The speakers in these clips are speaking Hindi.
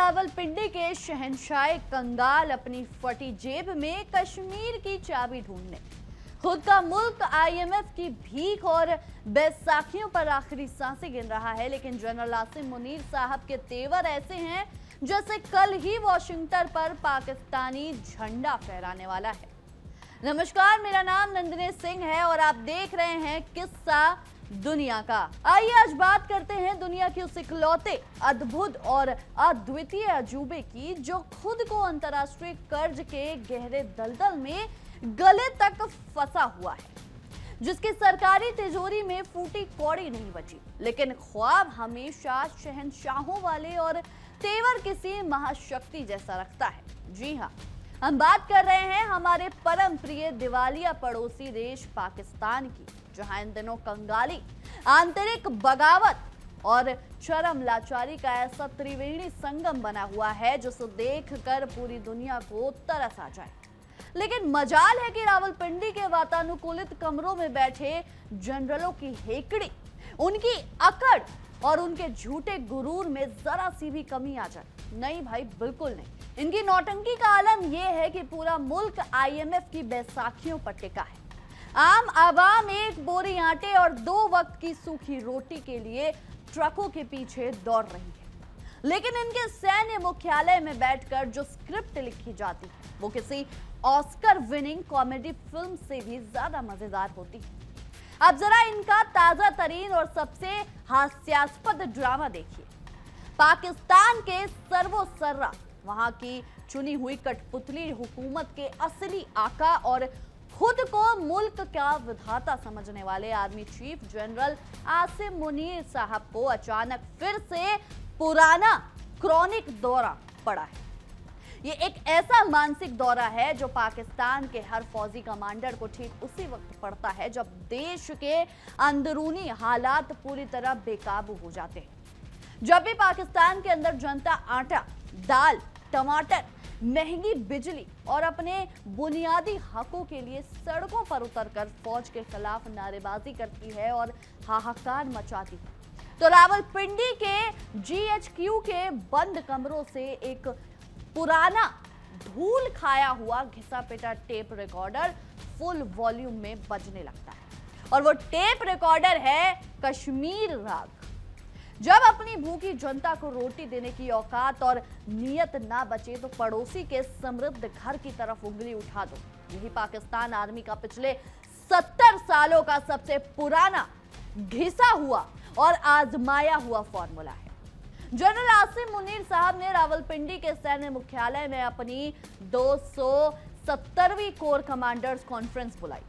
रावलपिंडी के शहंशाह कंगाल अपनी फटी जेब में कश्मीर की चाबी ढूंढने खुद का मुल्क आईएमएफ की भीख और बैसाखियों पर आखिरी सांसें गिन रहा है। लेकिन जनरल आसिम मुनीर साहब के तेवर ऐसे हैं जैसे कल ही वॉशिंगटन पर पाकिस्तानी झंडा फहराने वाला है। नमस्कार, मेरा नाम नंदिनी सिंह है और आप देख रहे हैं किस्सा दुनिया का। आइए आज बात करते हैं दुनिया के उस इकलौते, अद्भुत और अद्वितीय अजूबे की जो खुद को अंतर्राष्ट्रीय कर्ज के गहरे दलदल में गले तक फंसा हुआ है, जिसकी सरकारी तिजोरी में फूटी कौड़ी नहीं बची, लेकिन ख्वाब हमेशा शहंशाहों वाले और तेवर किसी महाशक्ति जैसा रखता है। जी हाँ, हम बात कर रहे हैं हमारे परम प्रिय दिवालिया पड़ोसी देश पाकिस्तान की, जहां इन दिनों कंगाली, आंतरिक बगावत और चरम लाचारी का ऐसा त्रिवेणी संगम बना हुआ है जिसे देखकर पूरी दुनिया को तरस आ जाए। लेकिन मजाल है कि रावलपिंडी के वातानुकूलित कमरों में बैठे जनरलों की हेकड़ी, उनकी अकड़ और उनके झूठे गुरूर में जरा सी भी कमी आ जाए। नहीं भाई, बिल्कुल नहीं। इनकी नौटंकी का आलम यह है कि पूरा मुल्क आईएमएफ की बैसाखियों पर टिका है। आम आवाम एक बोरी आटे और 2 वक्त की सूखी रोटी के लिए ट्रकों के पीछे दौड़ रही है, लेकिन इनके सैन्य मुख्यालय में बैठकर जो स्क्रिप्ट लिखी जाती है वो किसी ऑस्कर विनिंग कॉमेडी फिल्म से भी ज्यादा मजेदार होती है। अब जरा इनका ताजा तरीन और सबसे हास्यास्पद ड्रामा देखिए। पाकिस्तान के सर्वोसर्रा, वहां की चुनी हुई कठपुतली हुकूमत के असली आका और खुद को मुल्क का विधाता समझने वाले army chief general Asim Munir साहब को अचानक फिर से पुराना क्रॉनिक दौरा पड़ा है। ये एक ऐसा मानसिक दौरा है जो पाकिस्तान के हर फौजी कमांडर को ठीक उसी वक्त पड़ता है जब देश के अंदरूनी हालात पूरी तरह बेकाबू हो जाते हैं। जब भी पाकिस्तान के अंदर जनता आटा, दाल, टमाटर, महंगी बिजली और अपने बुनियादी हकों के लिए सड़कों पर उतरकर फौज के खिलाफ नारेबाजी करती है और हाहाकार मचाती है, तो रावलपिंडी के जीएचक्यू के बंद कमरों से एक पुराना धूल खाया हुआ घिसा पिटा टेप रिकॉर्डर फुल वॉल्यूम में बजने लगता है। और वो टेप रिकॉर्डर है कश्मीर राग। जब अपनी भूखी जनता को रोटी देने की औकात और नियत ना बचे तो पड़ोसी के समृद्ध घर की तरफ उंगली उठा दो। यही पाकिस्तान आर्मी का पिछले 70 सालों का सबसे पुराना, घिसा हुआ और आजमाया हुआ फॉर्मूला है। जनरल आसिम मुनीर साहब ने रावलपिंडी के सैन्य मुख्यालय में अपनी 270वीं कोर कमांडर्स कॉन्फ्रेंस बुलाई।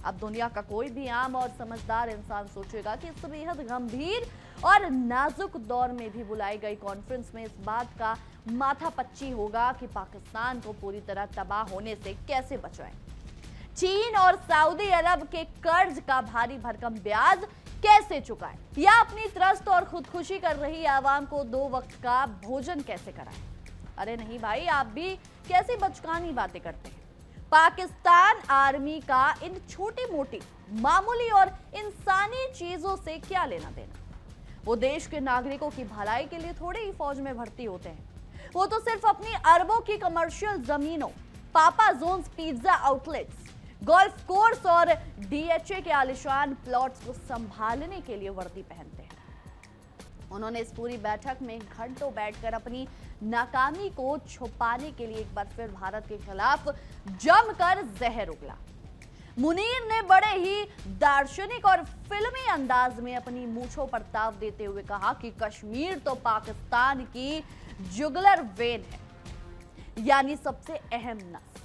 अब दुनिया का कोई भी आम और समझदार इंसान सोचेगा कि इस बेहद गंभीर और नाजुक दौर में भी बुलाई गई कॉन्फ्रेंस में इस बात का माथापच्ची होगा कि पाकिस्तान को पूरी तरह तबाह होने से कैसे बचाएं, चीन और सऊदी अरब के कर्ज का भारी भरकम ब्याज कैसे चुकाएं, या अपनी त्रस्त और खुदकुशी कर रही आवाम को 2 वक्त का भोजन कैसे कराएं। अरे नहीं भाई, आप भी कैसी बचकानी बातें करते हैं। पाकिस्तान आर्मी का इन छोटी मोटी, मामूली और इंसानी चीजों से क्या लेना देना। वो देश के नागरिकों की भलाई के लिए थोड़े ही फौज में भर्ती होते हैं। वो तो सिर्फ अपनी अरबों की कमर्शियल जमीनों, Papa Johns pizza outlets, golf course और डीएचए के आलिशान प्लॉट्स को संभालने के लिए वर्दी पहनते हैं। उन्होंने इस पूरी बैठक में घंटों बैठकर अपनी नाकामी को छुपाने के लिए एक बार फिर भारत के खिलाफ जमकर जहर उगला। मुनीर ने बड़े ही दार्शनिक और फिल्मी अंदाज में अपनी मूंछों पर ताव देते हुए कहा कि कश्मीर तो पाकिस्तान की जुगलर वेन है, यानी सबसे अहम नस।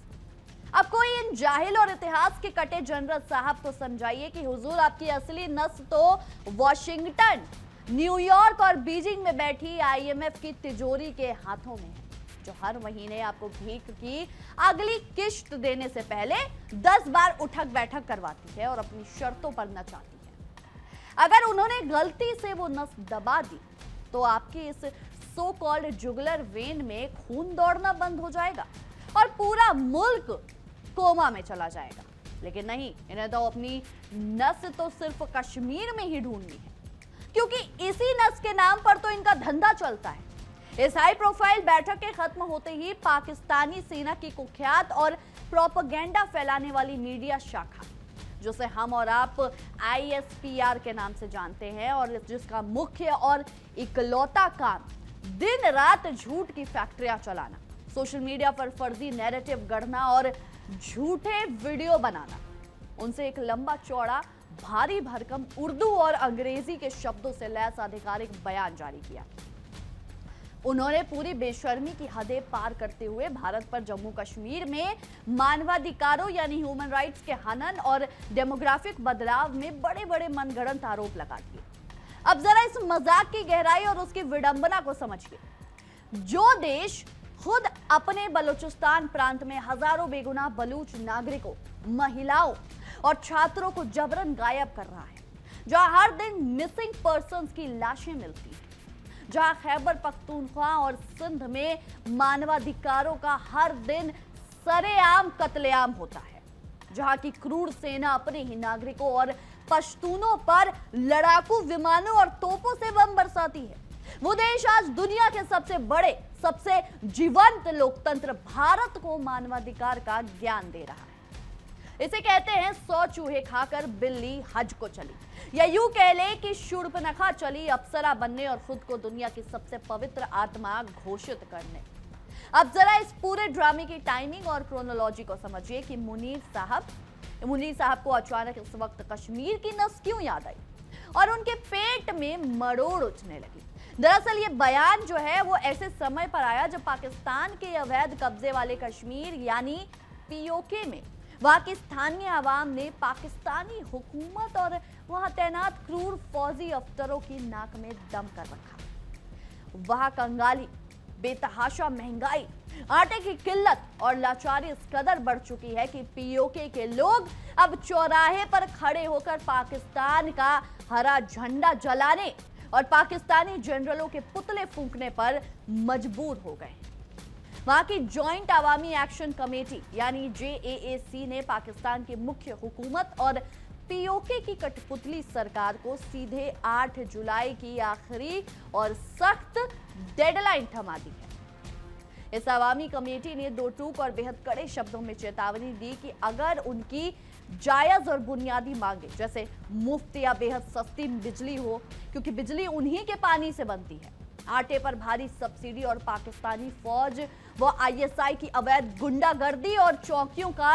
अब कोई इन जाहिल और इतिहास के कटे जनरल साहब को समझाइए कि हुजूर, आपकी असली नस तो वॉशिंगटन, न्यूयॉर्क और बीजिंग में बैठी आईएमएफ की तिजोरी के हाथों में है, जो हर महीने आपको भीख की अगली किश्त देने से पहले 10 बार उठक बैठक करवाती है और अपनी शर्तों पर नचाती है। अगर उन्होंने गलती से वो नस दबा दी तो आपकी इस सो कॉल्ड जुगलर वेन में खून दौड़ना बंद हो जाएगा और पूरा मुल्क कोमा में चला जाएगा। लेकिन नहीं, इन्हें तो अपनी नस तो सिर्फ कश्मीर में ही ढूंढनी है, क्योंकि इसी नस के नाम पर तो इनका धंधा चलता है। इस हाई प्रोफाइल बैठक के खत्म होते ही पाकिस्तानी सेना की कुख्यात और प्रोपेगेंडा फैलाने वाली मीडिया शाखा, जिसे हम और आप ISPR के नाम से जानते हैं और जिसका मुख्य और इकलौता काम दिन रात झूठ की फैक्ट्रियां चलाना, सोशल मीडिया पर फर्जी नैरेटिव गढ़ना और झूठे वीडियो बनाना, उनसे एक लंबा चौड़ा भारी भरकम उर्दू और अंग्रेजी के शब्दों से लैस आधिकारिक बयान जारी किया। उन्होंने पूरी बेशर्मी की हदें पार करते हुए भारत पर जम्मू कश्मीर में मानवाधिकारों यानी ह्यूमन राइट्स के हनन और डेमोग्राफिक बदलाव में बड़े बड़े मनगढ़ंत आरोप लगा दिए। अब जरा इस मजाक की गहराई और उसकी विडंबना को समझिए। जो देश खुद अपने बलूचिस्तान प्रांत में हजारों बेगुनाह बलूच नागरिकों, महिलाओं और छात्रों को जबरन गायब कर रहा है, जहां हर दिन मिसिंग पर्सन्स की लाशें मिलती हैं, जहां खैबर पख्तूनख्वा और सिंध में मानवाधिकारों का हर दिन सरेआम कत्लेआम होता है, जहां की क्रूर सेना अपने ही नागरिकों और पश्तूनों पर लड़ाकू विमानों और तोपों से बम बरसाती है, वो देश आज दुनिया के सबसे बड़े, सबसे जीवंत लोकतंत्र भारत को मानवाधिकार का ज्ञान दे रहा है। इसे कहते हैं 100 चूहे खाकर बिल्ली हज को चली, या यूं कह ले कि शूर्पणखा चली अप्सरा बनने और खुद को दुनिया की सबसे पवित्र आत्मा घोषित करने। अब जरा इस पूरे ड्रामे की टाइमिंग और क्रोनोलॉजी को समझिए कि मुनीर साहब को अचानक इस वक्त कश्मीर की नस क्यों याद आई और उनके पेट में मरोड़ उठने लगी। दरअसल ये बयान जो है वो ऐसे समय पर आया जब पाकिस्तान के अवैध कब्जे वाले कश्मीर यानी POK में वहां की स्थानीय आवाम ने पाकिस्तानी हुकूमत और वहां तैनात क्रूर फौजी अफसरों की नाक में दम कर रखा। वहां कंगाली, बेतहाशा महंगाई, आटे की किल्लत और लाचारी इस कदर बढ़ चुकी है कि POK के लोग अब चौराहे पर खड़े होकर पाकिस्तान का हरा झंडा जलाने और पाकिस्तानी जनरलों के पुतले फूंकने पर मजबूर हो गए। वहां की जॉइंट अवामी एक्शन कमेटी यानी JAAC ने पाकिस्तान की मुख्य हुकूमत और POK की कठपुतली सरकार को सीधे 8 जुलाई की आखिरी और सख्त डेडलाइन थमा दी है। इस अवामी कमेटी ने दो टूक और बेहद कड़े शब्दों में चेतावनी दी कि अगर उनकी जायज और बुनियादी मांगे जैसे मुफ्त या बेहद सस्ती बिजली हो, क्योंकि बिजली उन्हीं के पानी से बनती है, आटे पर भारी सब्सिडी और पाकिस्तानी फौज व ISI की अवैध गुंडागर्दी और चौकियों का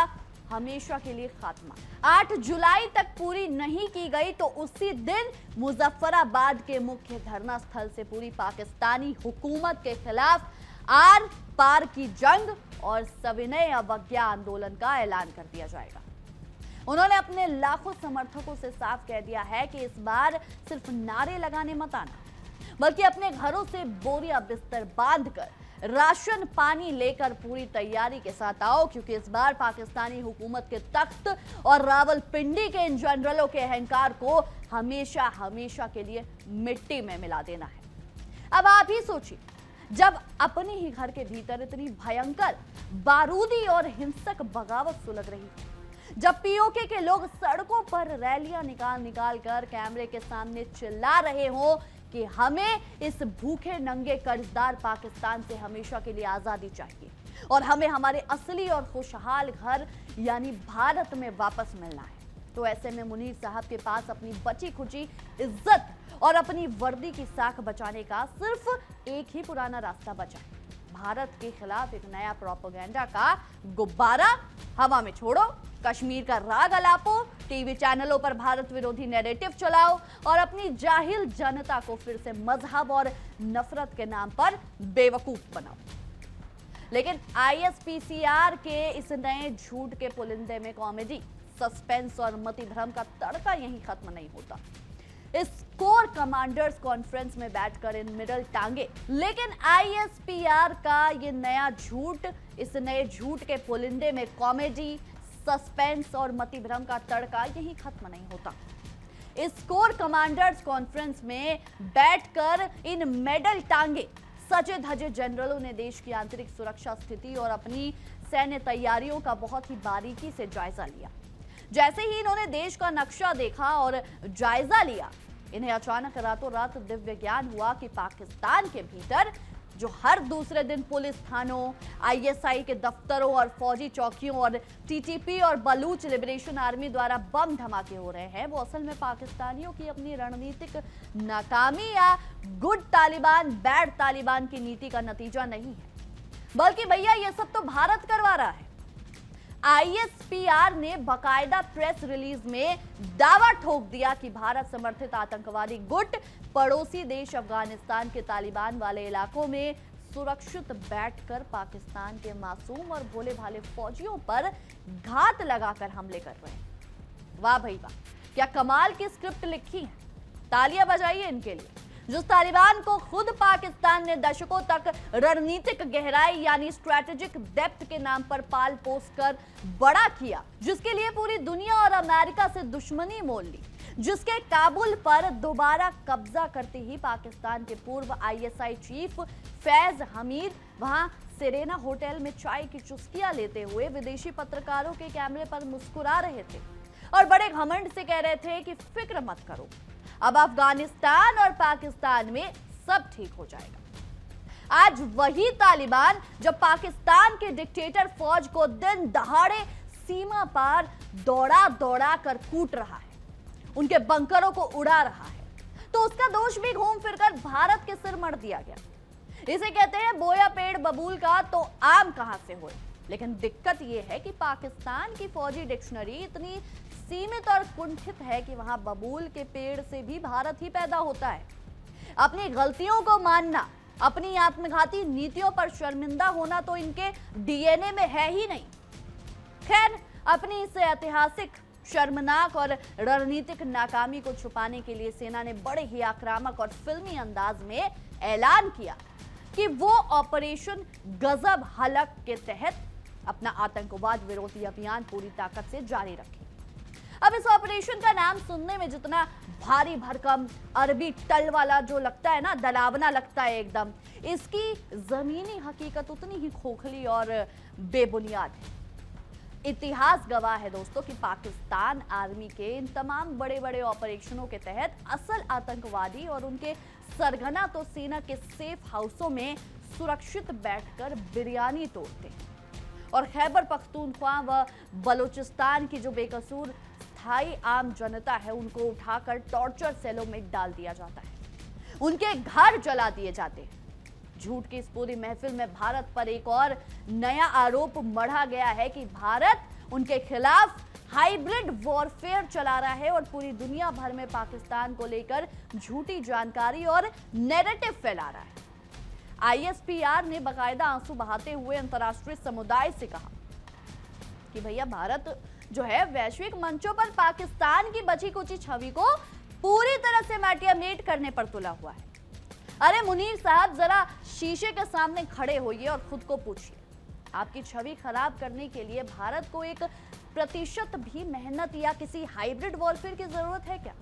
हमेशा के लिए खात्मा 8 जुलाई तक पूरी नहीं की गई तो उसी दिन मुजफ्फराबाद के मुख्य धरना स्थल से पूरी पाकिस्तानी हुकूमत के खिलाफ आर पार की जंग और सविनय अवज्ञा आंदोलन का ऐलान कर दिया जाएगा। उन्होंने अपने लाखों समर्थकों से साफ कह दिया है कि इस बार सिर्फ नारे लगाने मत आना, बल्कि अपने घरों से बोरिया बिस्तर बांधकर राशन पानी लेकर पूरी तैयारी के साथ आओ, क्योंकि इस बार पाकिस्तानी हुकूमत के तख्त और रावलपिंडी के इन जनरलों के अहंकार को हमेशा हमेशा के लिए मिट्टी में मिला देना है। अब आप ही सोचिए, जब अपने ही घर के भीतर इतनी भयंकर बारूदी और हिंसक बगावत सुलग रही, जब POK के लोग सड़कों पर रैलियां निकाल कर कैमरे के सामने चिल्ला रहे हो कि हमें इस भूखे नंगे कर्जदार पाकिस्तान से हमेशा के लिए आजादी चाहिए और हमें हमारे असली और खुशहाल घर यानी भारत में वापस मिलना है, तो ऐसे में मुनीर साहब के पास अपनी बची खुची इज्जत और अपनी वर्दी की साख बचाने का सिर्फ एक ही पुराना रास्ता बचा है, भारत के खिलाफ एक नया प्रोपेगेंडा का गुब्बारा हवा में छोड़ो, कश्मीर का राग अलापो, टीवी चैनलों पर भारत विरोधी नैरेटिव चलाओ और अपनी जाहिल जनता को फिर से मजहब और नफरत के नाम पर बेवकूफ बनाओ। लेकिन ISPCR के इस नए झूठ के पुलिंदे में कॉमेडी, सस्पेंस और मति भ्रम का तड़का यहीं खत्म नहीं होता। इस कोर कमांडर्स कॉन्फ्रेंस में बैठकर इन मिडल टांगे, लेकिन ISPR का ये नया झूठ, इस नए झूठ के पुलिंदे में कॉमेडी, सस्पेंस और मति भ्रम का तड़का यहीं खत्म नहीं होता। इस कोर कमांडर्स कॉन्फ्रेंस में बैठकर इन मेडल टांगे सजे धजे जनरलों ने देश की आंतरिक सुरक्षा स्थिति और अपनी सैन्य तैयारियों का बहुत ही बारीकी से जायजा लिया। जैसे ही इन्होंने देश का नक्शा देखा और जायजा लिया, इन्हें अचानक रातों रात दिव्य ज्ञान हुआ कि पाकिस्तान के भीतर जो हर दूसरे दिन पुलिस थानों, आईएसआई के दफ्तरों और फौजी चौकियों और टीटीपी और बलूच लिबरेशन आर्मी द्वारा बम धमाके हो रहे हैं, वो असल में पाकिस्तानियों की अपनी रणनीतिक नाकामी या गुड तालिबान बैड तालिबान की नीति का नतीजा नहीं है, बल्कि भैया ये सब तो भारत करवा रहा है। आईएसपीआर ने बकायदा प्रेस रिलीज में दावा ठोक दिया कि भारत समर्थित आतंकवादी गुट पड़ोसी देश अफगानिस्तान के तालिबान वाले इलाकों में सुरक्षित बैठकर पाकिस्तान के मासूम और भोले भाले फौजियों पर घात लगाकर हमले कर रहे हैं। वाह भाई वाह, क्या कमाल की स्क्रिप्ट लिखी है, तालियां बजाइए इनके लिए। जिस तालिबान को खुद पाकिस्तान ने दशकों तक रणनीतिक गहराई यानी स्ट्रेटेजिक डेप्थ के नाम पर पाल पोस कर बड़ा किया, जिसके लिए पूरी दुनिया और अमेरिका से दुश्मनी मोल ली, जिसके काबुल पर दोबारा कब्जा करते ही पाकिस्तान के पूर्व आईएसआई चीफ फैज हमीद वहां सेरेना होटल में चाय की चुस्कियां लेते हुए विदेशी पत्रकारों के कैमरे पर मुस्कुरा रहे थे और बड़े घमंड से कह रहे थे कि फिक्र मत करो, अब अफगानिस्तान और पाकिस्तान में सब ठीक हो जाएगा। आज वही तालिबान जब पाकिस्तान के डिक्टेटर फौज को दिन दहाड़े सीमा पार दौड़ा दौड़ा कर कूट रहा है, उनके बंकरों को उड़ा रहा है, तो उसका दोष भी घूम फिरकर भारत के सिर मढ़ दिया गया। इसे कहते हैं बोया पेड़ बबूल का तो आम कहां से हुए। लेकिन दिक्कत यह है कि पाकिस्तान की फौजी डिक्शनरी इतनी सीमित और कुंठित है कि वहां बबूल के पेड़ से भी भारत ही पैदा होता है। अपनी गलतियों को मानना, अपनी आत्मघाती नीतियों पर शर्मिंदा होना तो इनके डीएनए में है ही नहीं। खैर, अपनी इस ऐतिहासिक, शर्मनाक और रणनीतिक नाकामी को छुपाने के लिए सेना ने बड़े ही आक्रामक और फिल्मी अंदाज में ऐलान किया कि वो ऑपरेशन गजब हलक के तहत अपना आतंकवाद विरोधी अभियान पूरी ताकत से जारी रखे। अब इस ऑपरेशन का नाम सुनने में जितना भारी भरकम अरबी टल वाला जो लगता है ना, डरावना लगता है एकदम, इसकी जमीनी हकीकत उतनी ही खोखली और बेबुनियाद है। इतिहास गवाह है दोस्तों कि पाकिस्तान आर्मी के इन तमाम बड़े बड़े ऑपरेशनों के तहत असल आतंकवादी और उनके सरगना तो सेना के सेफ हाउसों में सुरक्षित बैठकर बिरयानी तोड़ते हैं और खैबर पख्तूनख्वा व बलूचिस्तान की जो बेकसूर स्थायी आम जनता है उनको उठाकर टॉर्चर सेलों में डाल दिया जाता है, उनके घर जला दिए जाते हैं। झूठ की इस पूरी महफिल में भारत पर एक और नया आरोप मढ़ा गया है कि भारत उनके खिलाफ हाइब्रिड वॉरफेयर चला रहा है और पूरी दुनिया भर में पाकिस्तान को लेकर झूठी जानकारी और नैरेटिव फैला रहा है। आईएसपीआर ने बाकायदा आंसू बहाते हुए अंतर्राष्ट्रीय समुदाय से कहा कि भैया भारत जो है वैश्विक मंचों पर पाकिस्तान की बची कुची छवि को पूरी तरह से माटियामेट करने पर तुला हुआ है। अरे मुनीर साहब, जरा शीशे के सामने खड़े होइए और खुद को पूछिए, आपकी छवि खराब करने के लिए भारत को 1% भी मेहनत या किसी हाइब्रिड वॉरफेयर की जरूरत है क्या?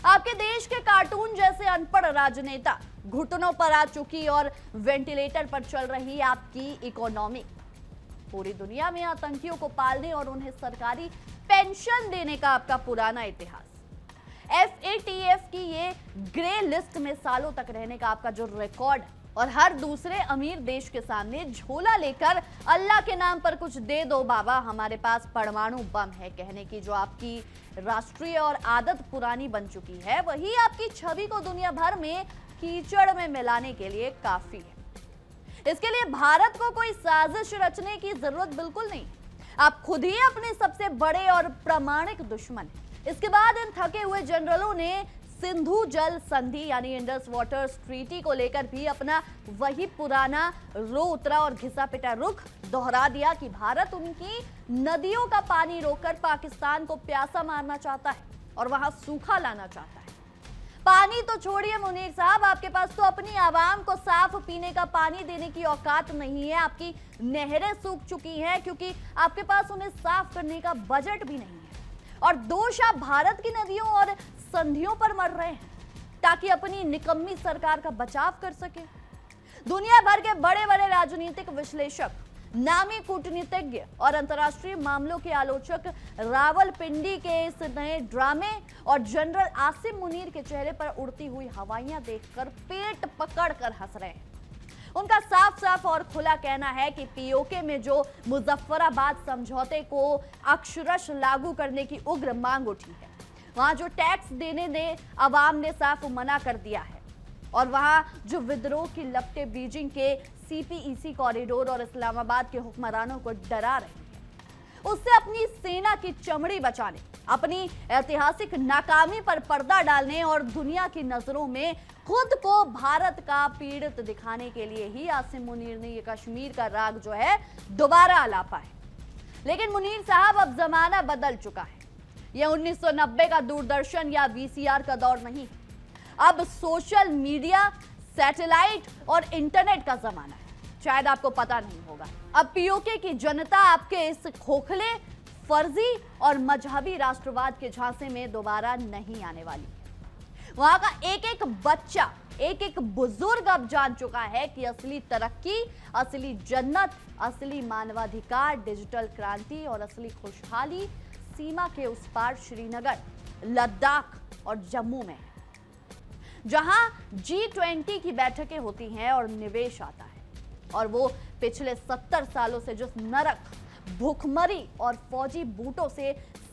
आपके देश के कार्टून जैसे अनपढ़ राजनेता, घुटनों पर आ चुकी और वेंटिलेटर पर चल रही आपकी इकोनॉमी, पूरी दुनिया में आतंकियों को पालने और उन्हें सरकारी पेंशन देने का आपका पुराना इतिहास, FATF की ये ग्रे लिस्ट में सालों तक रहने का आपका जो रिकॉर्ड और हर दूसरे अमीर देश के सामने झोला लेकर अल्लाह के नाम पर कुछ दे दो बाबा, हमारे पास परमाणु बम है कहने की जो आपकी राष्ट्रीय और आदत पुरानी बन चुकी है, वही आपकी छवि को दुनिया भर में कीचड़ में मिलाने के लिए काफी है। इसके लिए भारत को कोई साजिश रचने की जरूरत बिल्कुल नहीं। आप खुद ही अपने सबसे बड़े और प्रामाणिक दुश्मन हैं। इसके बाद इन थके हुए जनरलों ने सिंधु जल संधि यानी इंडस वाटर्स ट्रीटी को लेकर भी अपना वही पुराना रो उतरा और घिसा पिटा रुख दोहरा दिया कि भारत उनकी नदियों का पानी रोककर पाकिस्तान को प्यासा मारना चाहता है और वहां सूखा लाना चाहता है। पानी तो छोड़िए मुनीर साहब, आपके पास तो अपनी आवाम को साफ पीने का पानी देने की औकात नहीं है। आपकी नहरें सूख चुकी हैं क्योंकि आपके पास उन्हें साफ करने का बजट भी नहीं है और दोष आप भारत की नदियों और संधियों पर मर रहे हैं ताकि अपनी निकम्मी सरकार का बचाव कर सके। दुनिया भर के बड़े बड़े राजनीतिक विश्लेषक, नामी कूटनीतिज्ञ और अंतर्राष्ट्रीय मामलों के आलोचक रावलपिंडी के इस नए ड्रामे और जनरल आसिम मुनीर के चेहरे पर उड़ती हुई हवाइयां देखकर पेट पकड़ कर हंस रहे हैं। उनका साफ साफ और खुला कहना है कि पीओके में जो मुजफ्फराबाद समझौते को अक्षरश लागू करने की उग्र मांग उठी है, वहां जो टैक्स देने ने अवाम ने साफ मना कर दिया है, और वहां जो विद्रोह की लपटें बीजिंग के सीपीईसी कॉरिडोर और इस्लामाबाद के हुक्मरानों को डरा रही है, उससे अपनी सेना की चमड़ी बचाने, अपनी ऐतिहासिक नाकामी पर पर्दा डालने और दुनिया की नजरों में खुद को भारत का पीड़ित दिखाने के लिए ही आसिम मुनीर ने ये कश्मीर का राग जो है दोबारा अलापा है। लेकिन मुनीर साहब, अब जमाना बदल चुका है। यह 1990 का दूरदर्शन या वीसीआर का दौर नहीं, अब सोशल मीडिया, सैटेलाइट और इंटरनेट का जमाना है। शायद आपको पता नहीं होगा, अब पीओके की जनता आपके इस खोखले, फर्जी और मजहबी राष्ट्रवाद के झांसे में दोबारा नहीं आने वाली। वहां का एक एक बच्चा, एक एक बुजुर्ग अब जान चुका है कि असली तरक्की, असली जन्नत, असली मानवाधिकार, डिजिटल क्रांति और असली खुशहाली सीमा के उस पार श्रीनगर, लद्दाख और जम्मू में है, जहां G20 की बैठकें होती हैं और निवेश आता है, और वो पिछले 70 सालों से जिस नरक, भूखमरी और फौजी बूटों से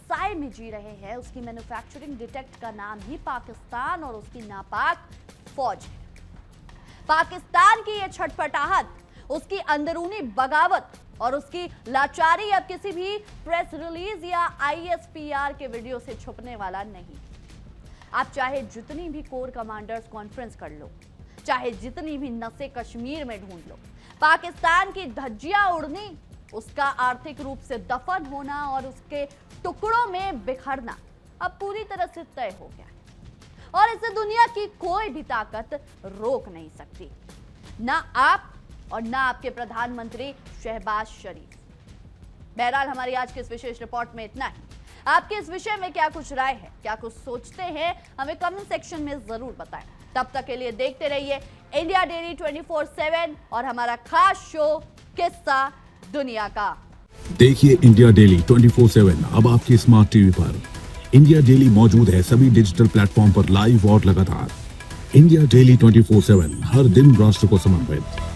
साए में जी रहे हैं, उसकी मैन्युफैक्चरिंग डिटेक्ट का नाम ही पाकिस्तान और उसकी नापाक फौज है। पाकिस्तान की यह छटपटाहट, उसकी अंदरूनी बगावत और उसकी लाचारी अब किसी भी प्रेस रिलीज या ISPR के वीडियो से छुपने वाला नहीं। आप चाहे जितनी भी कोर कमांडर्स कॉन्फ्रेंस कर लो, चाहे जितनी भी नसें कश्मीर में ढूंढ लो, पाकिस्तान की धज्जियां उड़नी, उसका आर्थिक रूप से दफन होना और उसके टुकड़ों में बिखरना अब पूरी तरह से तय हो गया है, और इसे दुनिया की कोई भी ताकत रोक नहीं सकती, ना आप और ना आपके प्रधानमंत्री शहबाज शरीफ। बहरहाल, हमारी आज की इस विशेष रिपोर्ट में इतना ही। आपके इस विषय में क्या कुछ राय है, क्या कुछ सोचते हैं, हमें कमेंट सेक्शन में जरूर बताएं। तब तक के लिए देखते रहिए इंडिया डेली 24/7 और हमारा खास शो किस्सा दुनिया का। देखिए इंडिया डेली 24/7 अब आपके स्मार्ट टीवी पर। इंडिया डेली मौजूद है सभी डिजिटल प्लेटफॉर्म पर लाइव और लगातार। इंडिया डेली 24/7 हर दिन राष्ट्र को समर्पित।